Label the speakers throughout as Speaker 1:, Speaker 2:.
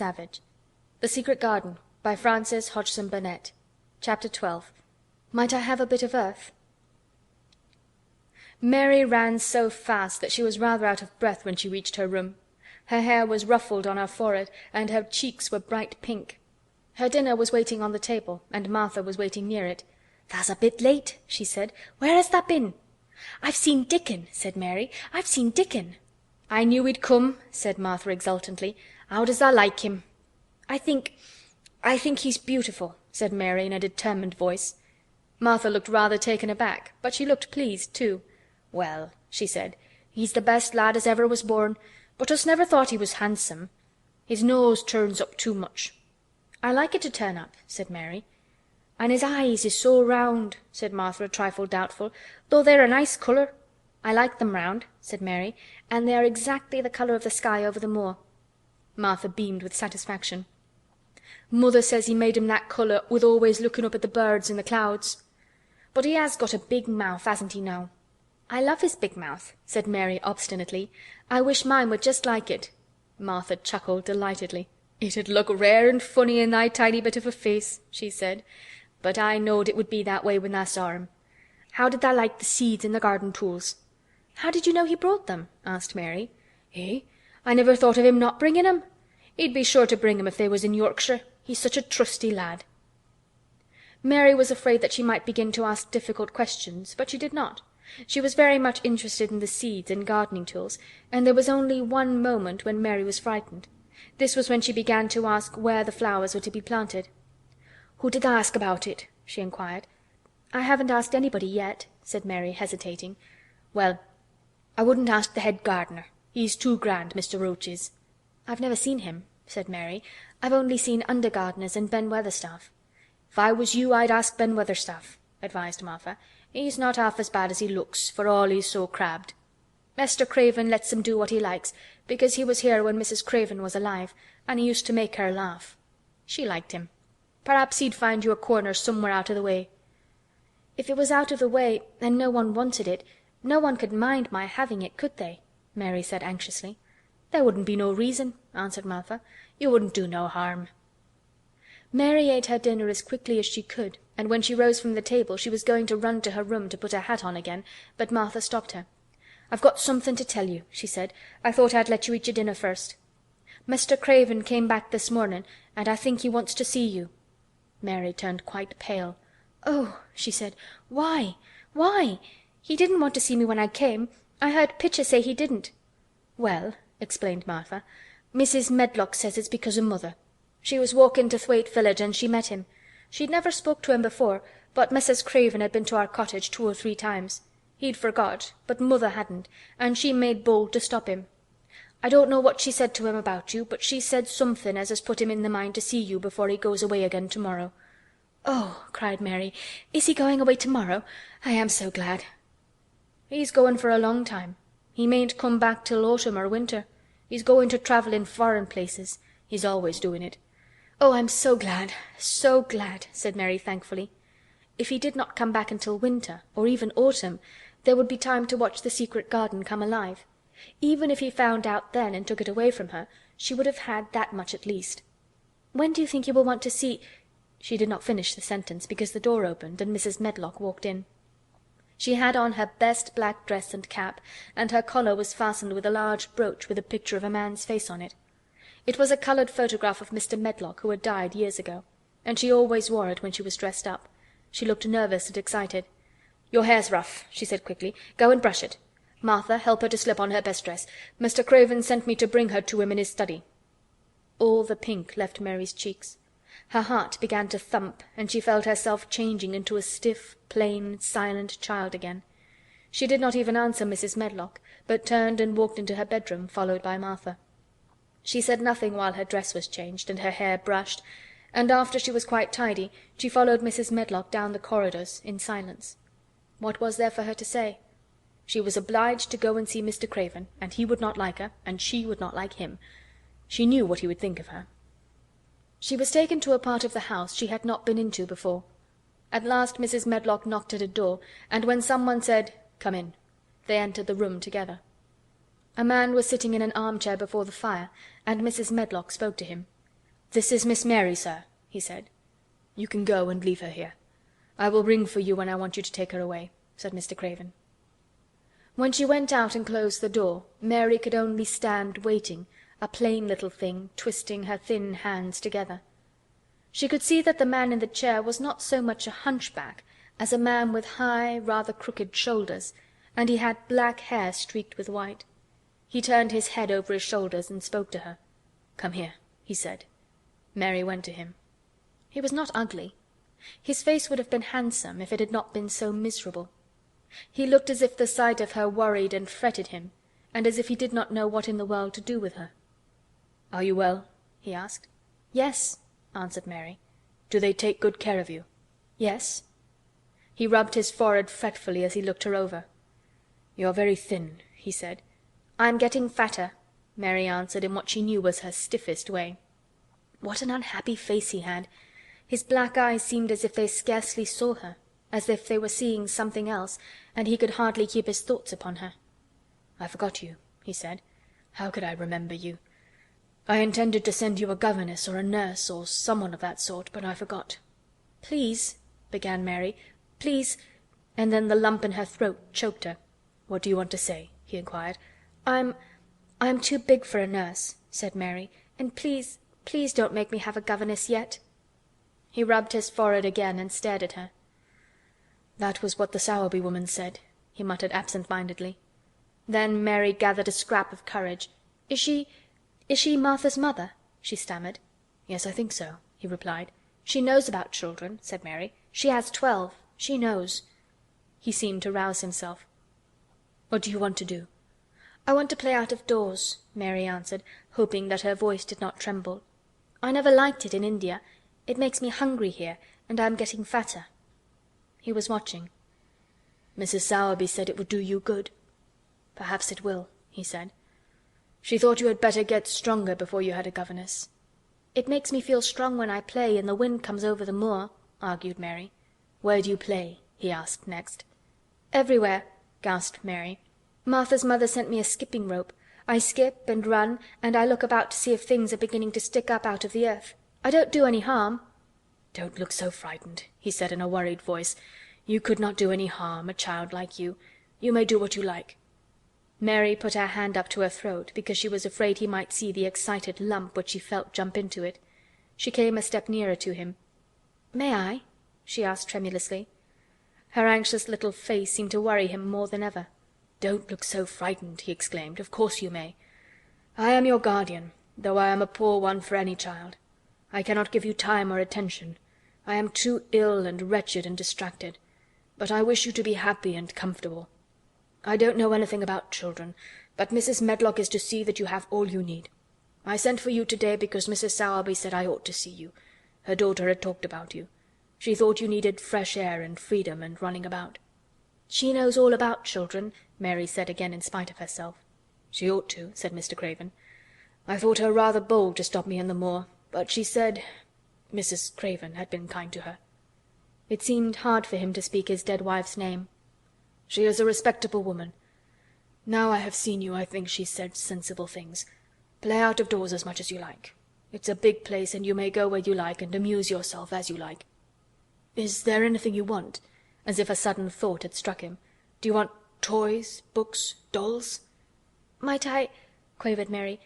Speaker 1: Savage. The Secret Garden by Frances Hodgson Burnett. Chapter 12. Might I have a bit of earth? Mary ran so fast that she was rather out of breath when she reached her room. Her hair was ruffled on her forehead, and her cheeks were bright pink. Her dinner was waiting on the table, and Martha was waiting near it. "Tha's a bit late," she said. "Where has tha been?" "I've seen Dickon," said Mary. "I've seen Dickon." "I knew he'd come," said Martha exultantly. "How does tha like him?" I think he's beautiful," said Mary in a determined voice. Martha looked rather taken aback, but she looked pleased too. "Well," she said, "he's the best lad as ever was born, but us never thought he was handsome. His nose turns up too much." "I like it to turn up," said Mary. "An' his eyes is so round," said Martha a trifle doubtful, "though they're a nice color." "I like them round," said Mary, "and they are exactly the color of the sky over the moor." Martha beamed with satisfaction. "Mother says he made 'em that color with always looking up at the birds in the clouds. But he has got a big mouth, hasn't he now?" "I love his big mouth," said Mary obstinately. "I wish mine were just like it." Martha chuckled delightedly. "It'd look rare and funny in thy tiny bit of a face," she said. "But I knowed it would be that way when tha saw him. How did tha like the seeds and the garden tools?" "How did you know he brought them?" asked Mary. "Eh? I never thought of him not bringing 'em. He'd be sure to bring 'em if they was in Yorkshire. He's such a trusty lad." Mary was afraid that she might begin to ask difficult questions, but she did not. She was very much interested in the seeds and gardening tools, and there was only one moment when Mary was frightened. This was when she began to ask where the flowers were to be planted. "Who did tha ask about it?" she inquired. "I haven't asked anybody yet," said Mary, hesitating. "Well, I wouldn't ask the head gardener. He's too grand, Mr. Roach is." "I've never seen him," said Mary. "I've only seen under gardeners and Ben Weatherstaff." "If I was you I'd ask Ben Weatherstaff," advised Martha. "He's not half as bad as he looks, for all he's so crabbed. Mester Craven lets him do what he likes, because he was here when Mrs. Craven was alive, and he used to make her laugh. She liked him. Perhaps he'd find you a corner somewhere out of the way." "If it was out of the way and no one wanted it, no one could mind my having it, could they?" Mary said anxiously. "There wouldn't be no reason," answered Martha. "You wouldn't do no harm." Mary ate her dinner as quickly as she could, and when she rose from the table she was going to run to her room to put her hat on again, but Martha stopped her. "I've got something to tell you," she said. "I thought I'd let you eat your dinner first. Mr. Craven came back this morning, and I think he wants to see you." Mary turned quite pale. "Oh!" she said. "Why? Why? He didn't want to see me when I came. I heard Pitcher say he didn't." "Well," explained Martha, "Mrs. Medlock says it's because o' Mother. She was walking to Thwaite village and she met him. She'd never spoke to him before, but Mrs. Craven had been to our cottage 2 or 3 times. He'd forgot, but Mother hadn't, and she made bold to stop him. I don't know what she said to him about you, but she said something as has put him in the mind to see you before he goes away again tomorrow." "Oh!" cried Mary. "Is he going away tomorrow? I am so glad." "He's going for a long time. He mayn't come back till autumn or winter. He's going to travel in foreign places. He's always doing it." "Oh, I'm so glad, so glad," said Mary thankfully. If he did not come back until winter, or even autumn, there would be time to watch the secret garden come alive. Even if he found out then and took it away from her, she would have had that much at least. "When do you think you will want to see—" She did not finish the sentence because the door opened and Mrs. Medlock walked in. She had on her best black dress and cap, and her collar was fastened with a large brooch with a picture of a man's face on it. It was a colored photograph of Mr. Medlock, who had died years ago, and she always wore it when she was dressed up. She looked nervous and excited. "Your hair's rough," she said quickly. "Go and brush it. Martha, help her to slip on her best dress. Mr. Craven sent me to bring her to him in his study." All the pink left Mary's cheeks. Her heart began to thump, and she felt herself changing into a stiff, plain, silent child again. She did not even answer Mrs. Medlock, but turned and walked into her bedroom, followed by Martha. She said nothing while her dress was changed and her hair brushed, and after she was quite tidy she followed Mrs. Medlock down the corridors in silence. What was there for her to say? She was obliged to go and see Mr. Craven, and he would not like her, and she would not like him. She knew what he would think of her. She was taken to a part of the house she had not been into before. At last Mrs. Medlock knocked at a door, and when someone said, "Come in," they entered the room together. A man was sitting in an armchair before the fire, and Mrs. Medlock spoke to him. "This is Miss Mary, sir," he said. "You can go and leave her here. I will ring for you when I want you to take her away," said Mr. Craven. When she went out and closed the door, Mary could only stand waiting, a plain little thing, twisting her thin hands together. She could see that the man in the chair was not so much a hunchback as a man with high, rather crooked shoulders, and he had black hair streaked with white. He turned his head over his shoulders and spoke to her. "Come here," he said. Mary went to him. He was not ugly. His face would have been handsome if it had not been so miserable. He looked as if the sight of her worried and fretted him, and as if he did not know what in the world to do with her. "Are you well?" he asked. "Yes," answered Mary. "Do they take good care of you?" "Yes." He rubbed his forehead fretfully as he looked her over. "You're very thin," he said. "I'm getting fatter," Mary answered in what she knew was her stiffest way. What an unhappy face he had! His black eyes seemed as if they scarcely saw her, as if they were seeing something else, and he could hardly keep his thoughts upon her. "I forgot you," he said. "How could I remember you? I intended to send you a governess or a nurse or someone of that sort, but I forgot." "Please," began Mary. "Please—" And then the lump in her throat choked her. "What do you want to say?" he inquired. I'm too big for a nurse," said Mary. "And please, please don't make me have a governess yet." He rubbed his forehead again and stared at her. "That was what the Sowerby woman said," he muttered absent-mindedly. Then Mary gathered a scrap of courage. Is she Martha's mother?" she stammered. "Yes, I think so," he replied. "She knows about children," said Mary. "She has 12. She knows." He seemed to rouse himself. "What do you want to do?" "I want to play out of doors," Mary answered, hoping that her voice did not tremble. "I never liked it in India. It makes me hungry here, and I'm getting fatter." He was watching. "Mrs. Sowerby said it would do you good." "Perhaps it will," he said. "She thought you had better get stronger before you had a governess." "It makes me feel strong when I play and the wind comes over the moor," argued Mary. "Where do you play?" he asked next. "Everywhere," gasped Mary. "Martha's mother sent me a skipping rope. I skip and run, and I look about to see if things are beginning to stick up out of the earth. I don't do any harm." "Don't look so frightened," he said in a worried voice. "You could not do any harm, a child like you. You may do what you like." Mary put her hand up to her throat because she was afraid he might see the excited lump which she felt jump into it. She came a step nearer to him. "May I?" she asked tremulously. Her anxious little face seemed to worry him more than ever. "Don't look so frightened," he exclaimed. "Of course you may. I am your guardian, though I am a poor one for any child. I cannot give you time or attention. I am too ill and wretched and distracted. But I wish you to be happy and comfortable. I don't know anything about children, but Mrs. Medlock is to see that you have all you need. I sent for you today because Mrs. Sowerby said I ought to see you. Her daughter had talked about you. She thought you needed fresh air and freedom and running about." "She knows all about children," Mary said again in spite of herself. "She ought to," said Mr. Craven. "I thought her rather bold to stop me in the moor, but she said Mrs. Craven had been kind to her." It seemed hard for him to speak his dead wife's name. "She is a respectable woman. Now I have seen you, I think she said sensible things. Play out of doors as much as you like. It's a big place and you may go where you like and amuse yourself as you like. Is there anything you want?" As if a sudden thought had struck him. "Do you want toys, books, dolls?" "Might I," quavered Mary,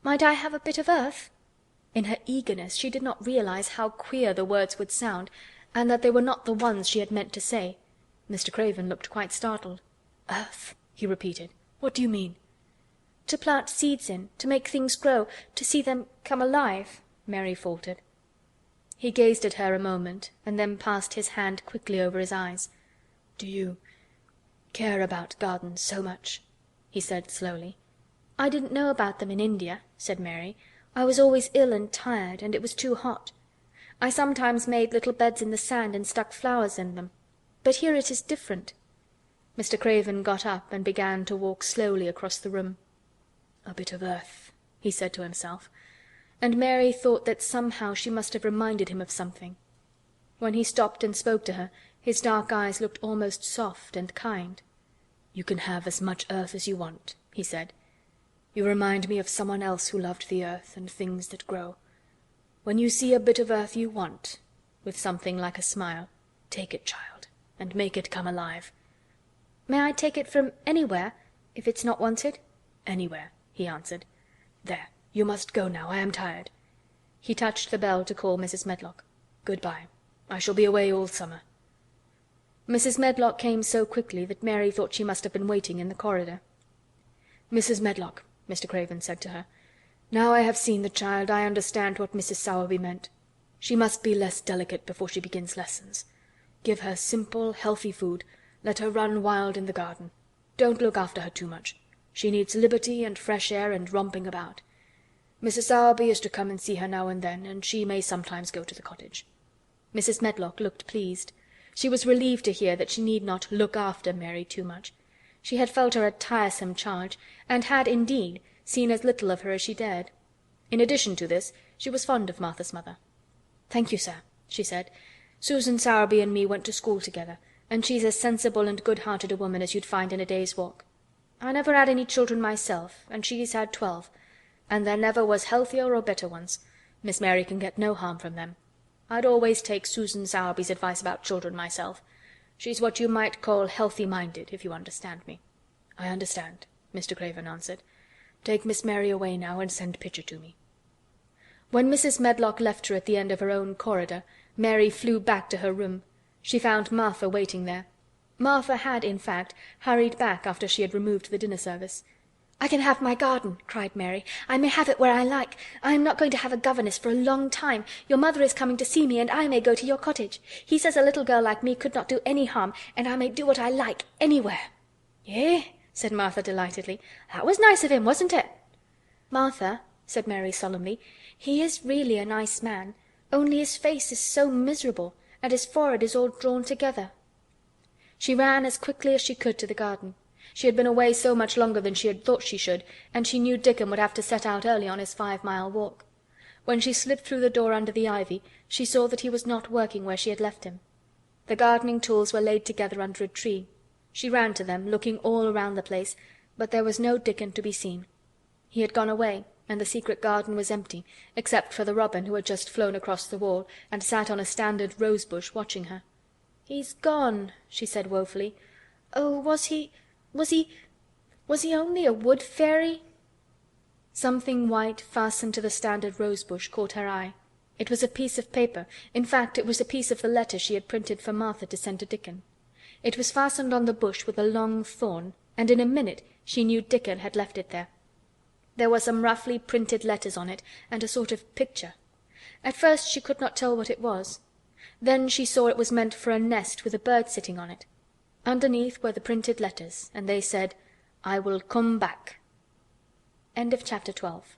Speaker 1: "might I have a bit of earth?" In her eagerness she did not realize how queer the words would sound, and that they were not the ones she had meant to say. Mr. Craven looked quite startled. "Earth?" he repeated. "What do you mean?" "To plant seeds in, to make things grow, to see them come alive," Mary faltered. He gazed at her a moment and then passed his hand quickly over his eyes. "Do you care about gardens so much?" he said slowly. "I didn't know about them in India," said Mary. "I was always ill and tired, and it was too hot. I sometimes made little beds in the sand and stuck flowers in them. But here it is different." Mr. Craven got up and began to walk slowly across the room. "A bit of earth," he said to himself, and Mary thought that somehow she must have reminded him of something. When he stopped and spoke to her, his dark eyes looked almost soft and kind. "You can have as much earth as you want," he said. "You remind me of someone else who loved the earth and things that grow. When you see a bit of earth you want, with something like a smile, take it, child, and make it come alive." "May I take it from anywhere, if it's not wanted?" "Anywhere," he answered. "There, you must go now. I am tired." He touched the bell to call Mrs. Medlock. "Good-bye. I shall be away all summer." Mrs. Medlock came so quickly that Mary thought she must have been waiting in the corridor. "Mrs. Medlock," Mr. Craven said to her, "now I have seen the child, I understand what Mrs. Sowerby meant. She must be less delicate before she begins lessons. Give her simple, healthy food. Let her run wild in the garden. Don't look after her too much. She needs liberty and fresh air and romping about. Mrs. Sowerby is to come and see her now and then, and she may sometimes go to the cottage." Mrs. Medlock looked pleased. She was relieved to hear that she need not look after Mary too much. She had felt her a tiresome charge, and had, indeed, seen as little of her as she dared. In addition to this, she was fond of Martha's mother. "Thank you, sir," she said. "Susan Sowerby and me went to school together, and she's as sensible and good-hearted a woman as you'd find in a day's walk. I never had any children myself, and she's had 12, and there never was healthier or better ones. Miss Mary can get no harm from them. I'd always take Susan Sowerby's advice about children myself. She's what you might call healthy-minded, if you understand me." "I understand," Mr. Craven answered. "Take Miss Mary away now and send Pitcher to me." When Mrs. Medlock left her at the end of her own corridor, Mary flew back to her room. She found Martha waiting there. Martha had, in fact, hurried back after she had removed the dinner service. "I can have my garden," cried Mary. "I may have it where I like. I am not going to have a governess for a long time. Your mother is coming to see me, and I may go to your cottage. He says a little girl like me could not do any harm, and I may do what I like, anywhere." "Eh?" said Martha delightedly. "That was nice of him, wasn't it?" "Martha," said Mary solemnly, "he is really a nice man, only his face is so miserable, and his forehead is all drawn together." She ran as quickly as she could to the garden. She had been away so much longer than she had thought she should, and she knew Dickon would have to set out early on his 5-mile walk. When she slipped through the door under the ivy, she saw that he was not working where she had left him. The gardening tools were laid together under a tree. She ran to them, looking all around the place, but there was no Dickon to be seen. He had gone away, and the secret garden was empty, except for the robin who had just flown across the wall and sat on a standard rose-bush watching her. "He's gone," she said woefully. "Oh, was he only a wood fairy?" Something white fastened to the standard rose-bush caught her eye. It was a piece of paper. In fact, it was a piece of the letter she had printed for Martha to send to Dickon. It was fastened on the bush with a long thorn, and in a minute she knew Dickon had left it there. There were some roughly printed letters on it, and a sort of picture. At first she could not tell what it was. Then she saw it was meant for a nest with a bird sitting on it. Underneath were the printed letters, and they said, "I will come back." End of chapter 12.